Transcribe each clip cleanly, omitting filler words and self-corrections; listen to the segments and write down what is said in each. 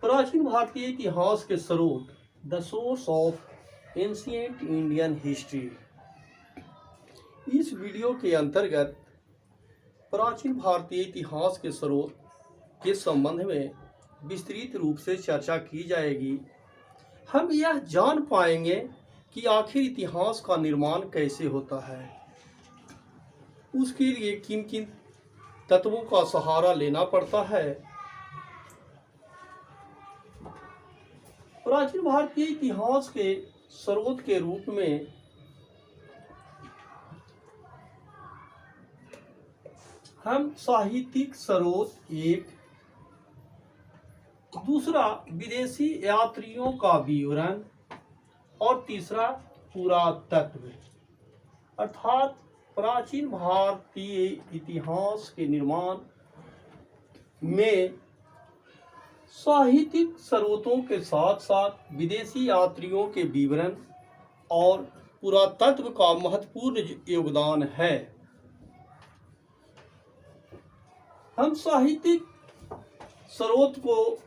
प्राचीन भारतीय इतिहास के स्रोत the source of ancient Indian history. इस वीडियो के अंतर्गत प्राचीन भारतीय इतिहास के स्रोत के संबंध में विस्तृत रूप से चर्चा की जाएगी। हम यह जान पाएंगे कि आखिर इतिहास का निर्माण कैसे होता है, उसके लिए किन किन तत्वों का सहारा लेना पड़ता है। प्राचीन भारतीय इतिहास के स्रोत के रूप में हम साहित्यिक स्रोत एक, दूसरा विदेशी यात्रियों का विवरण और तीसरा पुरातत्व अर्थात प्राचीन भारतीय इतिहास के निर्माण में साहित्यिक स्रोतों के साथ साथ विदेशी यात्रियों के विवरण और पुरातत्व का महत्वपूर्ण योगदान है। हम साहित्यिक स्रोत को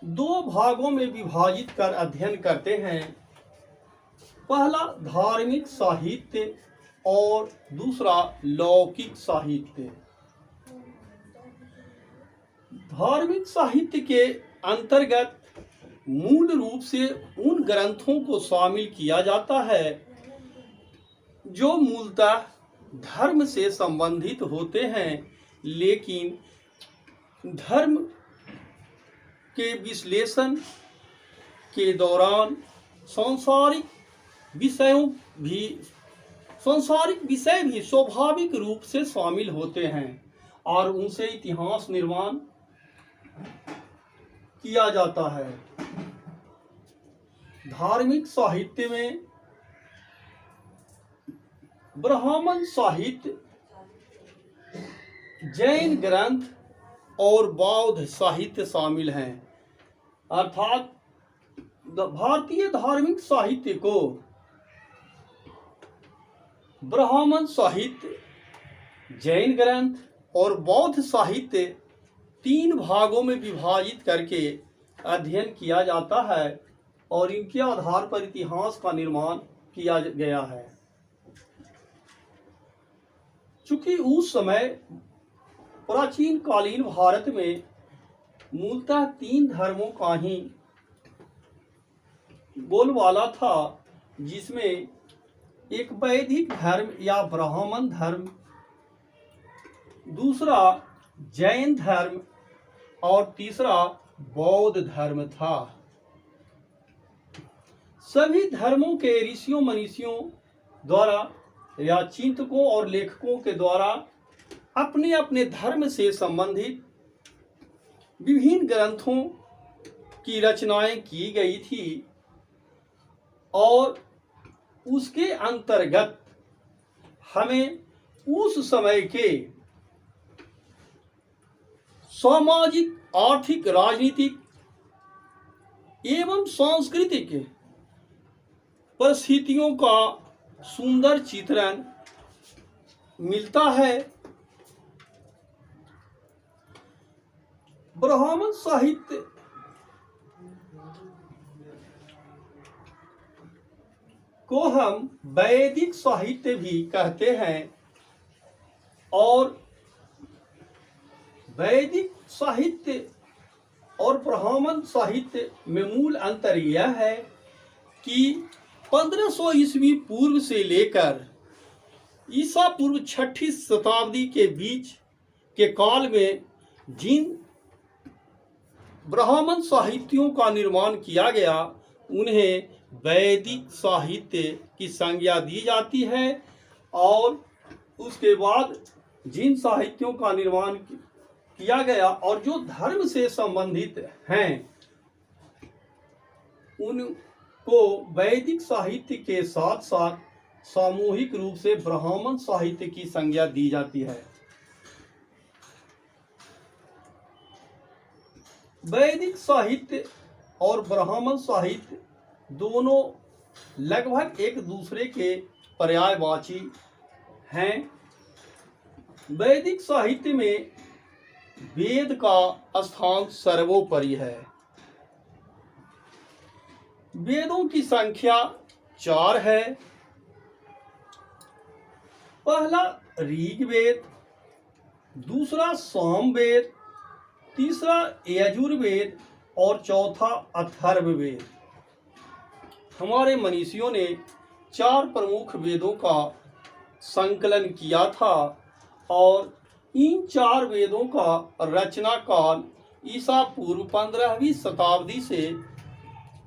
दो भागों में विभाजित कर अध्ययन करते हैं। पहला धार्मिक साहित्य और दूसरा लौकिक साहित्य। धार्मिक साहित्य के अंतर्गत मूल रूप से उन ग्रंथों को शामिल किया जाता है जो मूलतः धर्म से संबंधित होते हैं, लेकिन धर्म के विश्लेषण के दौरान सांसारिक विषय भी स्वाभाविक रूप से शामिल होते हैं और उनसे इतिहास निर्माण किया जाता है। धार्मिक साहित्य में ब्राह्मण साहित्य, जैन ग्रंथ और बौद्ध साहित्य शामिल हैं। अर्थात भारतीय धार्मिक साहित्य को ब्राह्मण साहित्य, जैन ग्रंथ और बौद्ध साहित्य तीन भागों में विभाजित करके अध्ययन किया जाता है और इनके आधार पर इतिहास का निर्माण किया गया है। चूंकि उस समय प्राचीन कालीन भारत में मूलतः तीन धर्मों का ही बोलबाला था, जिसमें एक वैदिक धर्म या ब्राह्मण धर्म, दूसरा जैन धर्म और तीसरा बौद्ध धर्म था। सभी धर्मों के ऋषियों मनीषियों द्वारा या चिंतकों और लेखकों के द्वारा अपने अपने धर्म से संबंधित विभिन्न ग्रंथों की रचनाएं की गई थी और उसके अंतर्गत हमें उस समय के सामाजिक, आर्थिक, राजनीतिक एवं सांस्कृतिक परिस्थितियों का सुंदर चित्रण मिलता है। ब्राह्मण साहित्य को हम वैदिक साहित्य भी कहते हैं और वैदिक साहित्य और ब्राह्मण साहित्य में मूल अंतर यह है कि 1500 ईस्वी पूर्व से लेकर ईसा पूर्व 6ठी शताब्दी के बीच के काल में जिन ब्राह्मण साहित्यों का निर्माण किया गया उन्हें वैदिक साहित्य की संज्ञा दी जाती है और उसके बाद जिन साहित्यों का निर्माण किया गया और जो धर्म से संबंधित हैं उनको वैदिक साहित्य के साथ साथ सामूहिक रूप से ब्राह्मण साहित्य की संज्ञा दी जाती है। वैदिक साहित्य और ब्राह्मण साहित्य दोनों लगभग एक दूसरे के पर्यायवाची हैं। वैदिक साहित्य में वेद का स्थान सर्वोपरि है वेदों की संख्या 4 है। पहला ऋग्वेद, दूसरा सामवेद, तीसरा यजुर्वेद और चौथा अथर्ववेद। हमारे मनीषियों ने 4 प्रमुख वेदों का संकलन किया था और इन 4 वेदों का रचना काल ईसा पूर्व 15वीं शताब्दी से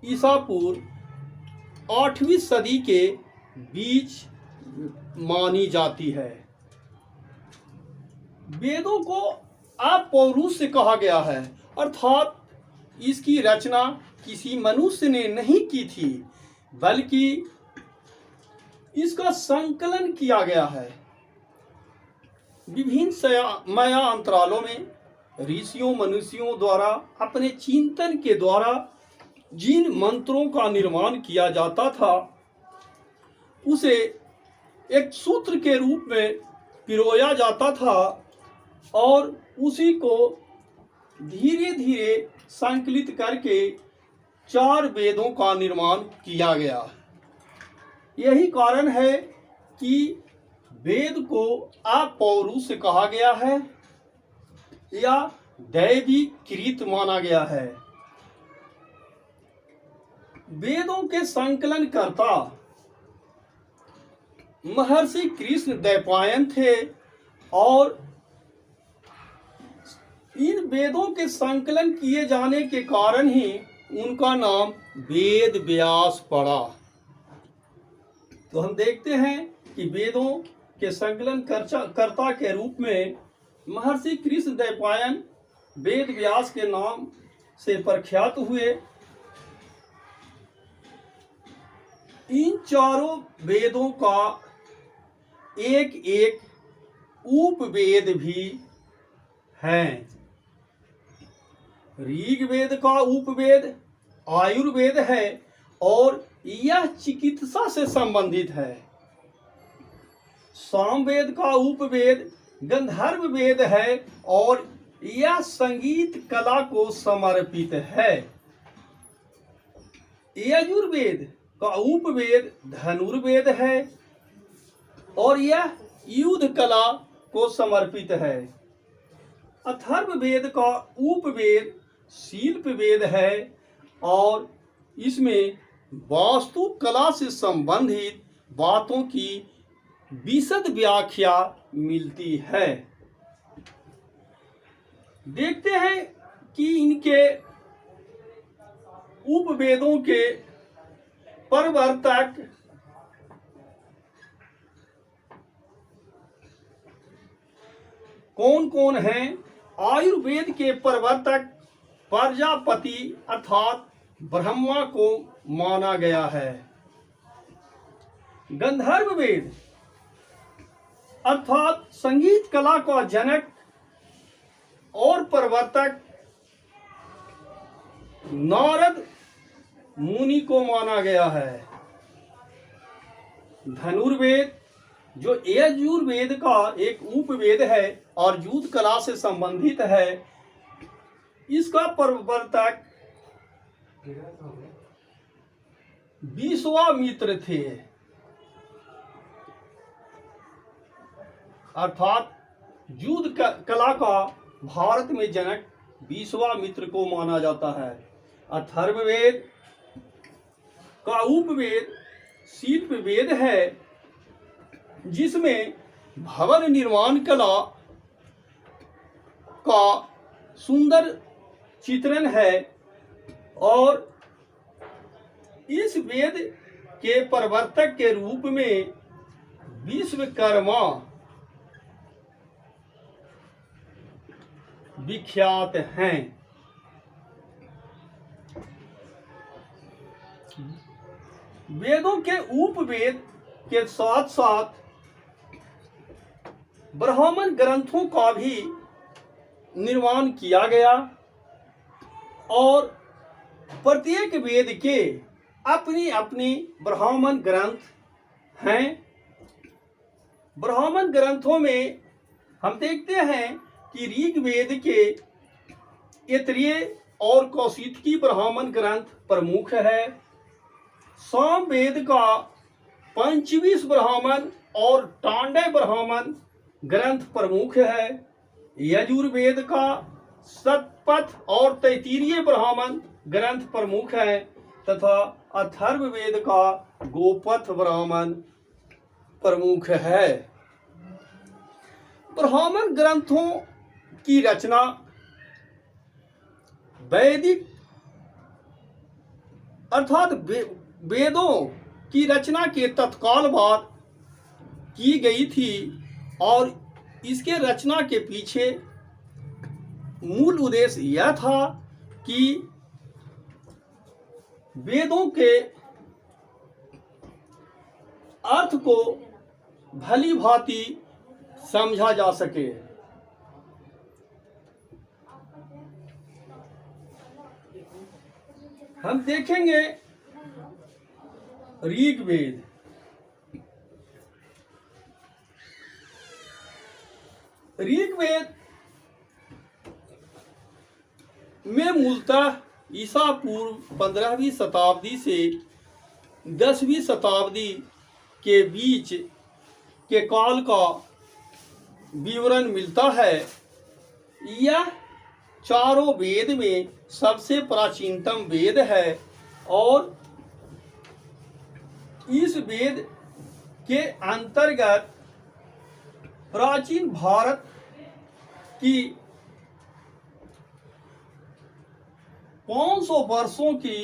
ईसा पूर्व 8वीं सदी के बीच मानी जाती है। वेदों को अपौरुष कहा गया है, अर्थात इसकी रचना किसी मनुष्य ने नहीं की थी, बल्कि इसका संकलन किया गया है। विभिन्न समय अंतरालों में ऋषियों मनुष्यों द्वारा अपने चिंतन के द्वारा जिन मंत्रों का निर्माण किया जाता था, उसे एक सूत्र के रूप में पिरोया जाता था और उसी को धीरे धीरे संकलित करके 4 वेदों का निर्माण किया गया। यही कारण है कि वेद को अपौरुष कहा गया है या दैवीकृत माना गया है। वेदों के संकलन कर्ता महर्षि कृष्ण द्वैपायन थे और इन वेदों के संकलन किए जाने के कारण ही उनका नाम वेद व्यास पड़ा। तो हम देखते हैं कि वेदों के संकलन कर्ता के रूप में महर्षि कृष्ण द्वैपायन वेद व्यास के नाम से प्रख्यात हुए। इन चारों वेदों का एक एक उपवेद भी हैं। ऋग्वेद का उपवेद आयुर्वेद है और यह चिकित्सा से संबंधित है। सामवेद का उपवेद गंधर्व वेद है और यह संगीत कला को समर्पित है। यजुर्वेद का उपवेद धनुर्वेद है और यह युद्ध कला को समर्पित है। अथर्ववेद का उपवेद शिल्प वेद है और इसमें वास्तु कला से संबंधित बातों की विशद व्याख्या मिलती है। देखते हैं कि इनके उपवेदों के प्रवर्तक कौन कौन हैं। आयुर्वेद के प्रवर्तक प्रजापति अर्थात ब्रह्मा को माना गया है। गंधर्व वेद अर्थात संगीत कला का जनक और प्रवर्तक नारद मुनि को माना गया है। धनुर्वेद जो यजुर्वेद का एक उपवेद है और युद्ध कला से संबंधित है, इसका प्रवर्तक विश्वामित्र थे, अर्थात युद्ध कला का भारत में जनक विश्वामित्र को माना जाता है। अथर्ववेद का उपवेद शिल्प वेद है, जिसमें भवन निर्माण कला का सुंदर चित्रण है और इस वेद के प्रवर्तक के रूप में विश्वकर्मा विख्यात हैं। वेदों के उपवेद के साथ साथ ब्राह्मण ग्रंथों का भी निर्माण किया गया और प्रत्येक वेद के अपनी अपनी ब्राह्मण ग्रंथ हैं। ब्राह्मण ग्रंथों में हम देखते हैं कि ऋग्वेद के ऐतरेय और कौशिकी ब्राह्मण ग्रंथ प्रमुख है। सामवेद का पंचविश ब्राह्मण और टांडय ब्राह्मण ग्रंथ प्रमुख है। यजुर्वेद का शतपथ और तैत्तिरीय ब्राह्मण ग्रंथ प्रमुख है तथा अथर्ववेद का गोपथ ब्राह्मण प्रमुख है। ब्राह्मण ग्रंथों की रचना वैदिक अर्थात वेदों की रचना के तत्काल बाद की गई थी और इसके रचना के पीछे मूल उद्देश्य यह था कि वेदों के अर्थ को भली भांति समझा जा सके। हम देखेंगे ऋग्वेद। ऋग्वेद में मूलतः ईसा पूर्व 15वीं शताब्दी से 10वीं शताब्दी के बीच के काल का विवरण मिलता है। यह चारों वेद में सबसे प्राचीनतम वेद है और इस वेद के अंतर्गत प्राचीन भारत की 500 वर्षों की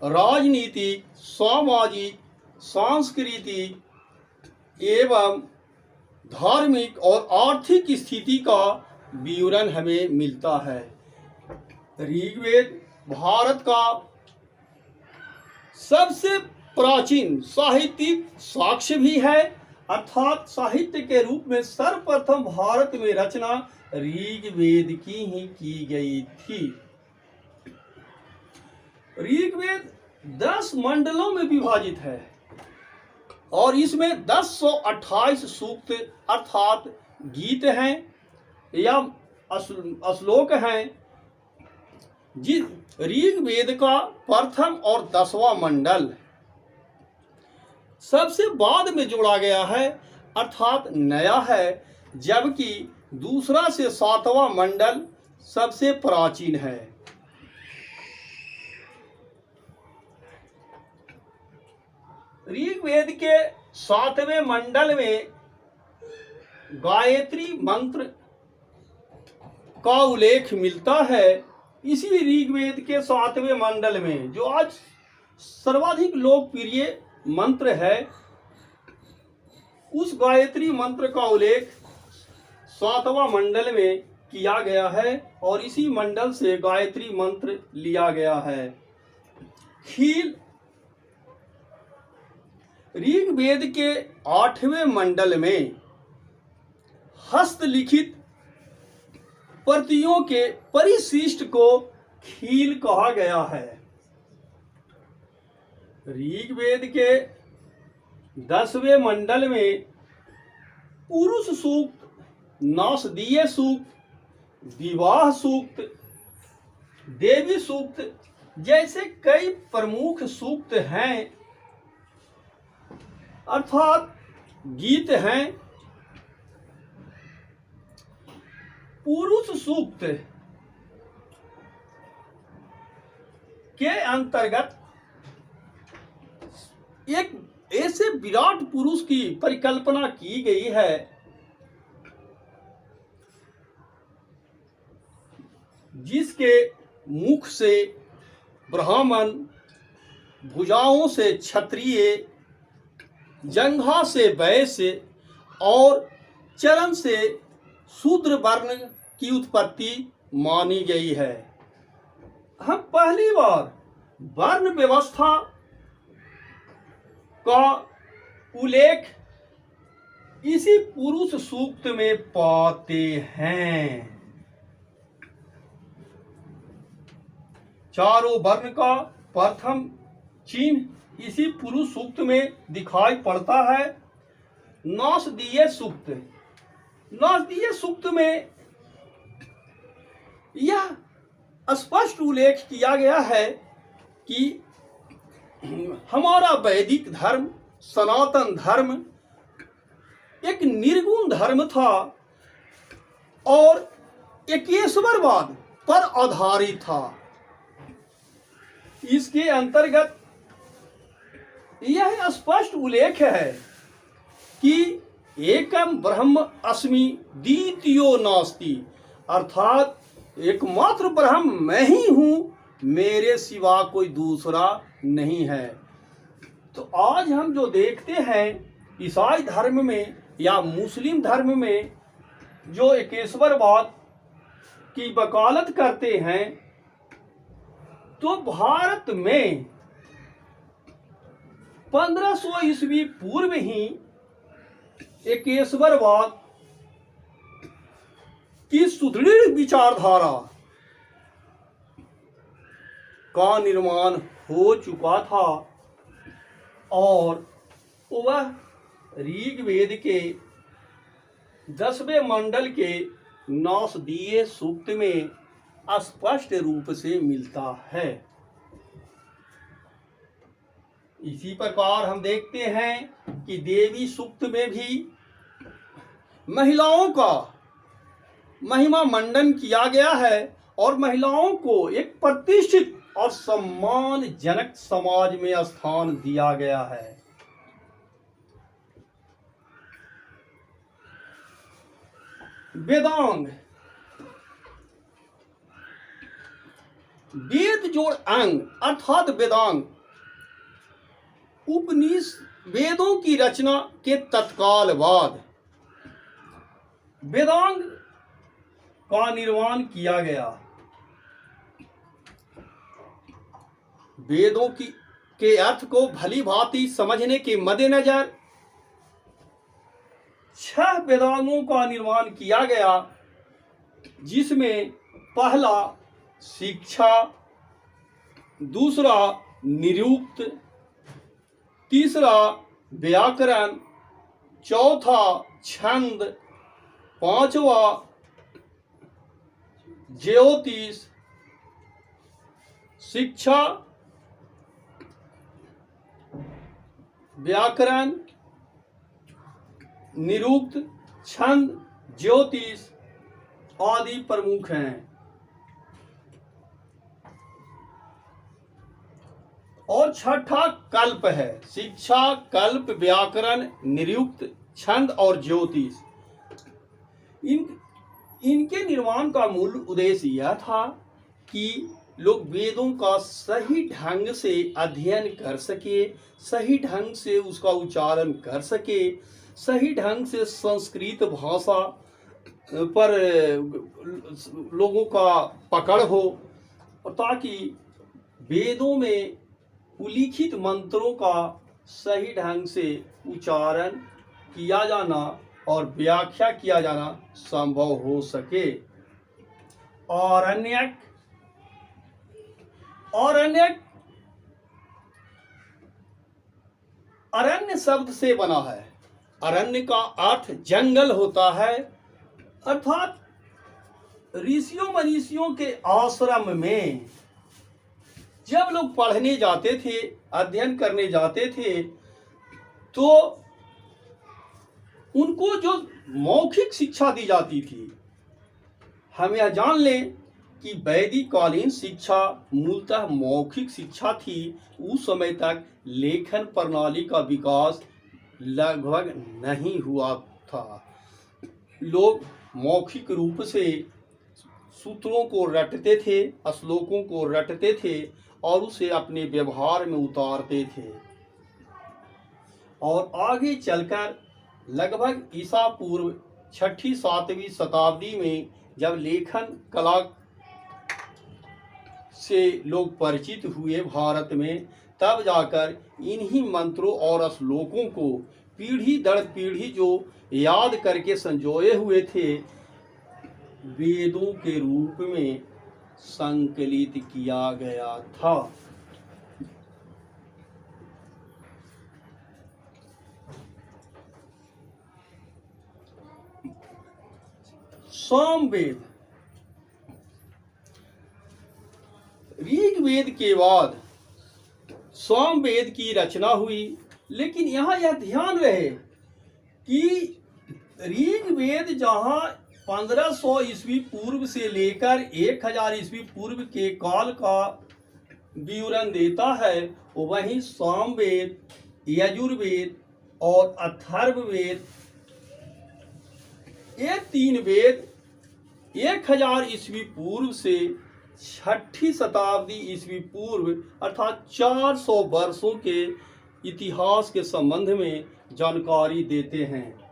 राजनीतिक, सामाजिक, सांस्कृतिक एवं धार्मिक और आर्थिक स्थिति का विवरण हमें मिलता है। ऋग्वेद भारत का सबसे प्राचीन साहित्यिक साक्ष्य भी है, अर्थात साहित्य के रूप में सर्वप्रथम भारत में रचना ऋग्वेद की ही की गई थी। ऋग्वेद 10 मंडलों में विभाजित है और इसमें 1028 सूक्त अर्थात गीत हैं या श्लोक हैं। जिस ऋग्वेद का प्रथम और 10वां मंडल सबसे बाद में जोड़ा गया है अर्थात नया है, जबकि दूसरा से 7वां मंडल सबसे प्राचीन है। ऋग्वेद के 7वें मंडल में गायत्री मंत्र का उल्लेख मिलता है। इसी ऋग्वेद के 7वें मंडल में जो आज सर्वाधिक लोकप्रिय मंत्र है, उस गायत्री मंत्र का उल्लेख 7वां मंडल में किया गया है और इसी मंडल से गायत्री मंत्र लिया गया है। खील ऋग्वेद के 8वें मंडल में हस्तलिखित प्रतियों के परिशिष्ट को खील कहा गया है। ऋग्वेद के 10वें मंडल में पुरुष सूक्त, नासदीय सूक्त, विवाह सूक्त, देवी सूक्त जैसे कई प्रमुख सूक्त हैं अर्थात गीत हैं। पुरुष सूक्त के अंतर्गत एक ऐसे विराट पुरुष की परिकल्पना की गई है जिसके मुख से ब्राह्मण, भुजाओं से क्षत्रिय, जंघा से वैश्य और चरण से शूद्र वर्ण की उत्पत्ति मानी गई है। हम पहली बार वर्ण व्यवस्था का उल्लेख इसी पुरुष सूक्त में पाते हैं। चारों वर्ण का प्रथम चिन्ह इसी पुरुष सूक्त में दिखाई पड़ता है। नासदीय सूक्त, नासदीय सूक्त में यह स्पष्ट उल्लेख किया गया है कि हमारा वैदिक धर्म, सनातन धर्म एक निर्गुण धर्म था और एकेश्वरवाद पर आधारित था। इसके अंतर्गत यह स्पष्ट उल्लेख है कि एकम ब्रह्म अस्मि द्वितीयो नास्ति, अर्थात एकमात्र ब्रह्म मैं ही हूं, मेरे सिवा कोई दूसरा नहीं है। तो आज हम जो देखते हैं ईसाई धर्म में या मुस्लिम धर्म में जो एकेश्वरवाद की वकालत करते हैं, तो भारत में 1500 ईस्वी पूर्व ही एकेश्वरवाद की सुदृढ़ विचारधारा का निर्माण हो चुका था और वह ऋग्वेद के 10वें मंडल के नासदीय सूक्त में स्पष्ट रूप से मिलता है। इसी प्रकार हम देखते हैं कि देवी सूक्त में भी महिलाओं का महिमा मंडन किया गया है और महिलाओं को एक प्रतिष्ठित और सम्मानजनक समाज में स्थान दिया गया है। वेदांग, वेद जोड़ अंग अर्थात वेदांग, उपनिषद वेदों की रचना के तत्काल बाद वेदांग का निर्माण किया गया। वेदों के अर्थ को भली भांति समझने के मद्देनजर 6 वेदांगों का निर्माण किया गया, जिसमें पहला शिक्षा, दूसरा निरुक्त, तीसरा व्याकरण, चौथा छंद, पांचवा ज्योतिष। शिक्षा, व्याकरण, निरुक्त, छंद, ज्योतिष आदि प्रमुख हैं। और छठा कल्प है। शिक्षा, कल्प, व्याकरण, निरुक्त, छंद और ज्योतिष। इनके निर्माण का मूल उद्देश्य यह था कि लोग वेदों का सही ढंग से अध्ययन कर सके, सही ढंग से उसका उच्चारण कर सके, सही ढंग से संस्कृत भाषा पर लोगों का पकड़ हो, और ताकि वेदों में उल्लिखित मंत्रों का सही ढंग से उच्चारण किया जाना और व्याख्या किया जाना संभव हो सके। आरण्यक, अरण्य शब्द से बना है। अरण्य का अर्थ जंगल होता है, अर्थात ऋषियों मनीषियों के आश्रम में जब लोग पढ़ने जाते थे, अध्ययन करने जाते थे, तो उनको जो मौखिक शिक्षा दी जाती थी, हम यह जान लें कि वैदिक कालीन शिक्षा मूलतः मौखिक शिक्षा थी। उस समय तक लेखन प्रणाली का विकास लगभग नहीं हुआ था। लोग मौखिक रूप से सूत्रों को रटते थे, श्लोकों को रटते थे और उसे अपने व्यवहार में उतारते थे। और आगे चलकर लगभग ईसा पूर्व 6ठी-7वीं शताब्दी में जब लेखन कला से लोग परिचित हुए भारत में, तब जाकर इन्हीं मंत्रों और श्लोकों को पीढ़ी दर पीढ़ी जो याद करके संजोए हुए थे, वेदों के रूप में संकलित किया गया था। सामवेद, ऋग्वेद के बाद सामवेद की रचना हुई। लेकिन यहाँ यह ध्यान रहे कि ऋग्वेद जहाँ 1500 ईस्वी पूर्व से लेकर 1000 ईस्वी पूर्व के काल का विवरण देता है, वहीं सामवेद, यजुर्वेद और अथर्ववेद, ये 3 वेद 1000 ईस्वी पूर्व से 6ठी शताब्दी ईस्वी पूर्व अर्थात 400 वर्षों के इतिहास के संबंध में जानकारी देते हैं।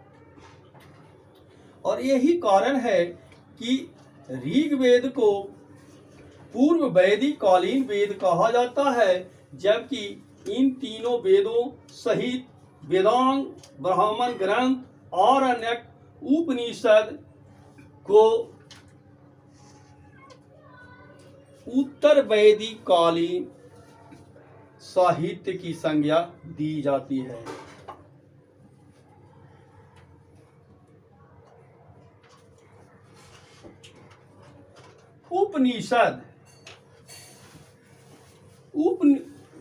और यही कारण है कि ऋग्वेद को पूर्व वैदिक कालीन वेद कहा जाता है, जबकि इन तीनों वेदों सहित वेदांग, ब्राह्मण ग्रंथ और अन्य उपनिषद को उत्तर वैदिक कालीन साहित्य की संज्ञा दी जाती है। उपनिषद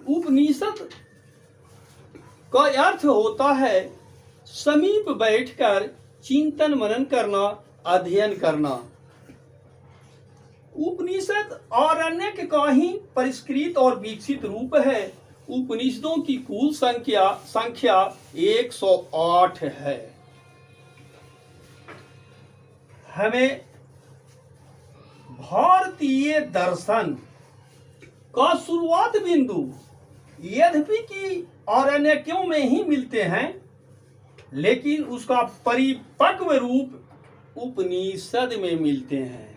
उपनिषद का अर्थ होता है समीप बैठकर चिंतन मनन करना, अध्ययन करना। उपनिषद आरण्यक का ही परिष्कृत और विकसित रूप है। उपनिषदों की कुल संख्या 108 है। हमें भारतीय दर्शन का शुरुआत बिंदु यद्यपि कि आरण्यकों में ही मिलते हैं, लेकिन उसका परिपक्व रूप उपनिषद में मिलते हैं।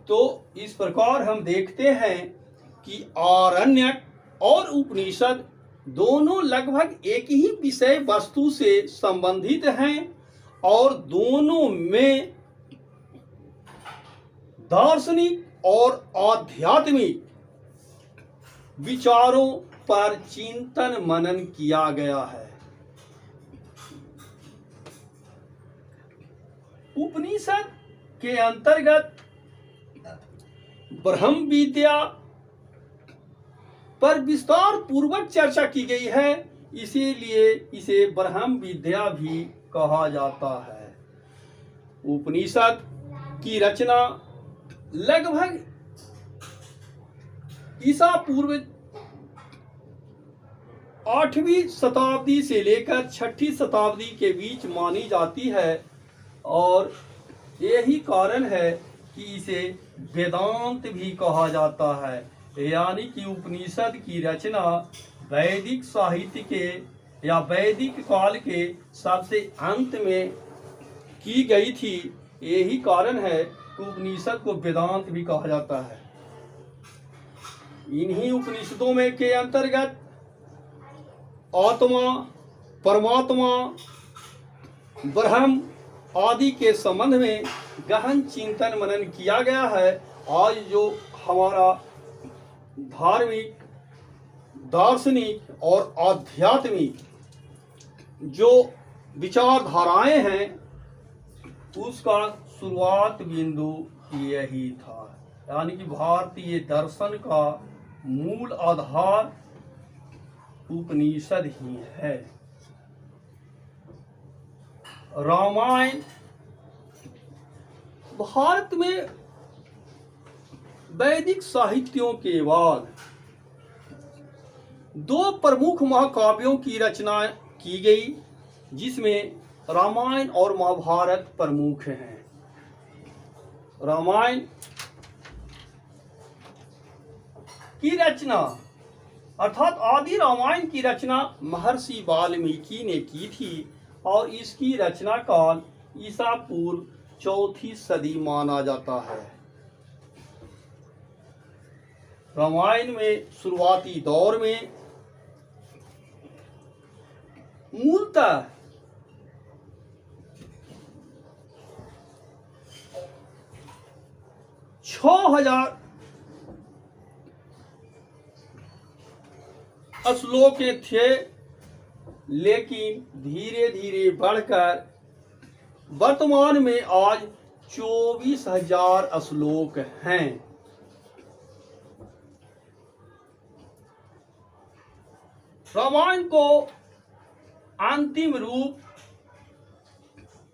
तो इस प्रकार हम देखते हैं कि आरण्यक और उपनिषद दोनों लगभग एक ही विषय वस्तु से संबंधित हैं और दोनों में दार्शनिक और आध्यात्मिक विचारों पर चिंतन मनन किया गया है। उपनिषद के अंतर्गत ब्रह्म विद्या पर विस्तार पूर्वक चर्चा की गई है, इसीलिए इसे ब्रह्म विद्या भी कहा जाता है। उपनिषद की रचना लगभग ईसा पूर्व 8वीं शताब्दी से लेकर 6ठी शताब्दी के बीच मानी जाती है और यही कारण है कि इसे वेदांत भी कहा जाता है। यानी कि उपनिषद की रचना वैदिक साहित्य के या वैदिक काल के सबसे अंत में की गई थी। यही कारण है कि उपनिषद को वेदांत भी कहा जाता है। इन्हीं उपनिषदों में के अंतर्गत आत्मा, परमात्मा, ब्रह्म आदि के संबंध में गहन चिंतन मनन किया गया है। आज जो हमारा धार्मिक, दार्शनिक और आध्यात्मिक जो विचारधाराएं हैं, उसका शुरुआत बिंदु यही था। यानी कि भारतीय दर्शन का मूल आधार उपनिषद ही है। रामायण भारत में वैदिक साहित्यों के बाद 2 प्रमुख महाकाव्यों की रचना की गई, जिसमें रामायण और महाभारत प्रमुख हैं। रामायण की रचना अर्थात आदि रामायण की रचना महर्षि वाल्मीकि ने की थी और इसकी रचना काल ईसा पूर्व 4ठी सदी माना जाता है। रामायण में शुरुआती दौर में मूलतः 6000 श्लोक थे, लेकिन धीरे धीरे बढ़कर वर्तमान में आज 24,000 श्लोक हैं। रामायण को अंतिम रूप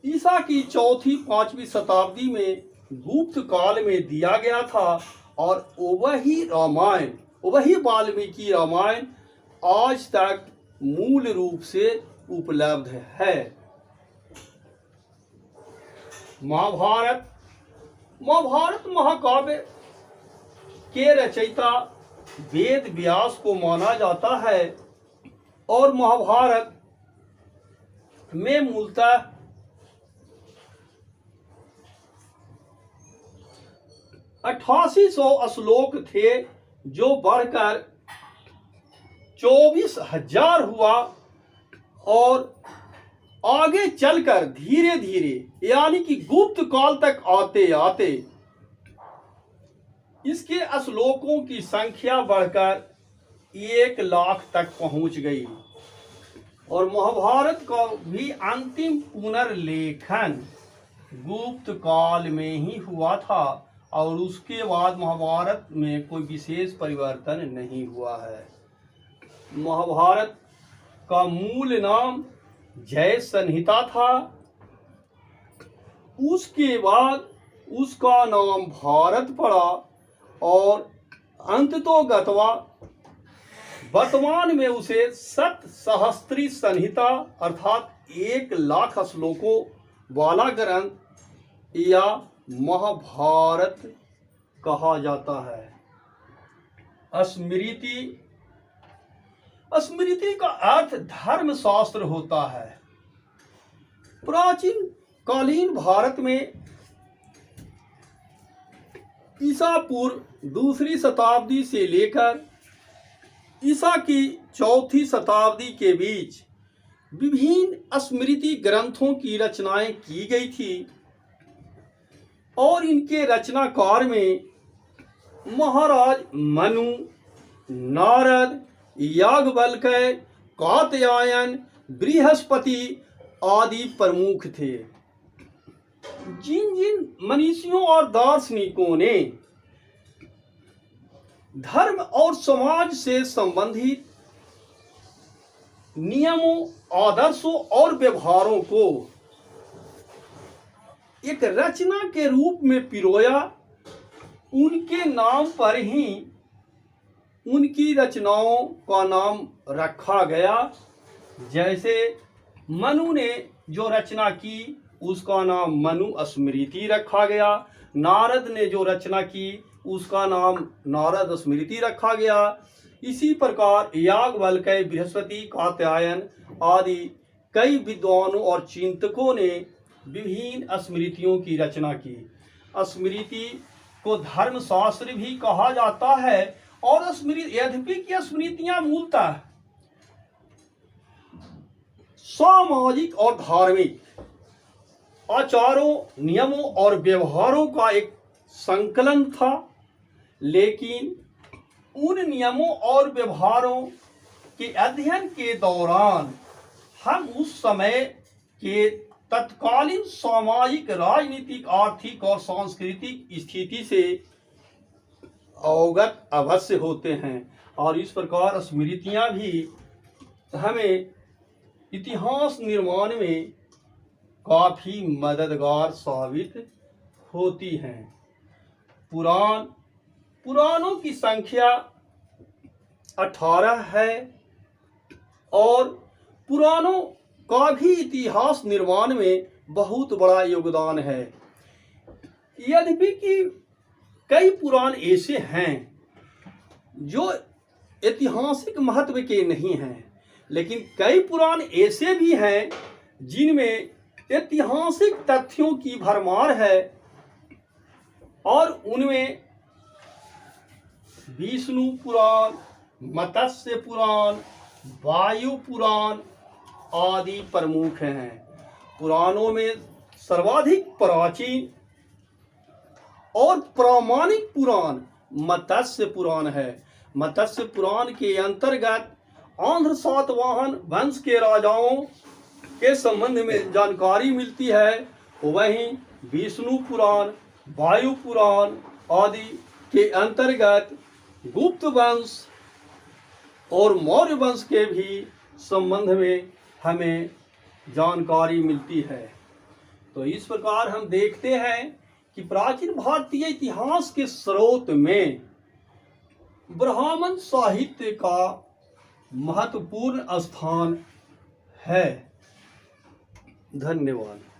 ईसा की चौथी 5वीं शताब्दी में गुप्त काल में दिया गया था और वही रामायण, वही वाल्मीकि रामायण आज तक मूल रूप से उपलब्ध है। महाभारत महाकाव्य के रचयिता वेद व्यास को माना जाता है और महाभारत में मूलतः 8800 श्लोक थे जो बढ़कर 24,000 हुआ और आगे चलकर धीरे धीरे यानी कि गुप्त काल तक आते आते इसके श्लोकों की संख्या बढ़कर 1 लाख तक पहुंच गई और महाभारत का भी अंतिम पुनर्लेखन गुप्त काल में ही हुआ था और उसके बाद महाभारत में कोई विशेष परिवर्तन नहीं हुआ है। महाभारत का मूल नाम जय संहिता था, उसके बाद उसका नाम भारत पड़ा और अंततोगत्वा वर्तमान में उसे सतसहस्त्री संहिता अर्थात 1 लाख श्लोकों वाला ग्रंथ या महाभारत कहा जाता है। स्मृति का अर्थ धर्मशास्त्र होता है। प्राचीन कालीन भारत में ईसा पूर्व 2री शताब्दी से लेकर ईसा की 4थी शताब्दी के बीच विभिन्न स्मृति ग्रंथों की रचनाएं की गई थी और इनके रचनाकार में महाराज मनु, नारद, याज्ञवल्क्य, कात्यायन, बृहस्पति आदि प्रमुख थे। जिन जिन मनीषियों और दार्शनिकों ने धर्म और समाज से संबंधित नियमों, आदर्शों और व्यवहारों को एक रचना के रूप में पिरोया, उनके नाम पर ही उनकी रचनाओं का नाम रखा गया। जैसे मनु ने जो रचना की उसका नाम मनु स्मृति रखा गया, नारद ने जो रचना की उसका नाम नारद स्मृति रखा गया। इसी प्रकार याज्ञवल्क्य, बृहस्पति, कात्यायन आदि कई विद्वानों और चिंतकों ने विभिन्न स्मृतियों की रचना की। स्मृति को धर्मशास्त्र भी कहा जाता है और यद्यपि की स्मृतियां मूलतः सामाजिक और धार्मिक आचारों, नियमों और व्यवहारों का एक संकलन था, लेकिन उन नियमों और व्यवहारों के अध्ययन के दौरान हम उस समय के तत्कालीन सामाजिक, राजनीतिक, आर्थिक और सांस्कृतिक स्थिति से अवगत अवश्य होते हैं और इस प्रकार स्मृतियां भी हमें इतिहास निर्माण में काफी मददगार साबित होती हैं। पुराणों की संख्या 18 है और पुराणों का भी इतिहास निर्माण में बहुत बड़ा योगदान है। यद्यपि कि कई पुराण ऐसे हैं जो ऐतिहासिक महत्व के नहीं हैं, लेकिन कई पुराण ऐसे भी हैं जिनमें ऐतिहासिक तथ्यों की भरमार है और उनमें विष्णु पुराण, मत्स्य पुराण, वायु पुराण आदि प्रमुख हैं। पुराणों में सर्वाधिक प्राचीन और प्रामाणिक पुराण मत्स्य पुराण है। मत्स्य पुराण के अंतर्गत आंध्र सातवाहन वंश के राजाओं के संबंध में जानकारी मिलती है। वहीं विष्णु पुराण, वायु पुराण आदि के अंतर्गत गुप्त वंश और मौर्य वंश के भी संबंध में हमें जानकारी मिलती है। तो इस प्रकार हम देखते हैं कि प्राचीन भारतीय इतिहास के स्रोत में ब्राह्मण साहित्य का महत्वपूर्ण स्थान है। धन्यवाद।